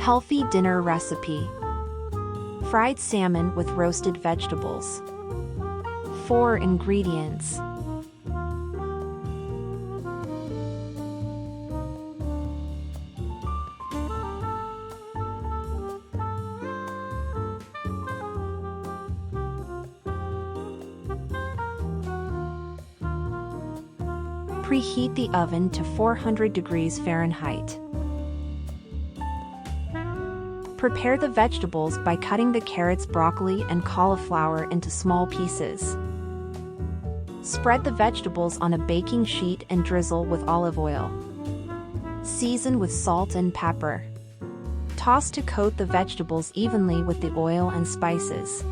Healthy dinner recipe. Fried salmon with roasted vegetables. 4 ingredients. Preheat the oven to 400 degrees Fahrenheit. Prepare the vegetables by cutting the carrots, broccoli, and cauliflower into small pieces. Spread the vegetables on a baking sheet and drizzle with olive oil. Season with salt and pepper. Toss to coat the vegetables evenly with the oil and spices.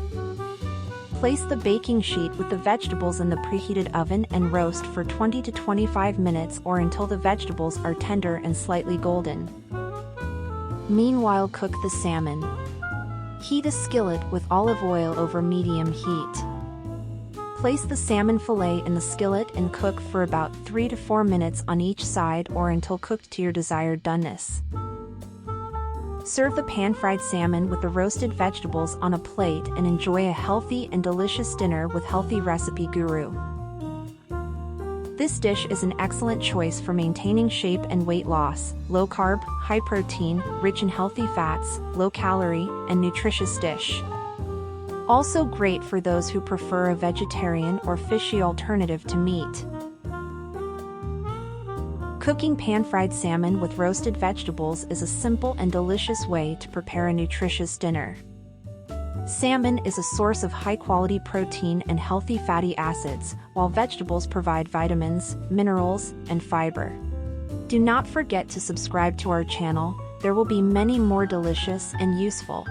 Place the baking sheet with the vegetables in the preheated oven and roast for 20 to 25 minutes or until the vegetables are tender and slightly golden. Meanwhile, cook the salmon. Heat a skillet with olive oil over medium heat. Place the salmon fillet in the skillet and cook for about 3 to 4 minutes on each side or until cooked to your desired doneness. Serve the pan-fried salmon with the roasted vegetables on a plate and enjoy a healthy and delicious dinner with Healthy Recipe Guru. This dish is an excellent choice for maintaining shape and weight loss, low-carb, high-protein, rich in healthy fats, low-calorie, and nutritious dish. Also great for those who prefer a vegetarian or fishy alternative to meat. Cooking pan-fried salmon with roasted vegetables is a simple and delicious way to prepare a nutritious dinner. Salmon is a source of high-quality protein and healthy fatty acids, while vegetables provide vitamins, minerals, and fiber. Do not forget to subscribe to our channel. There will be many more delicious and useful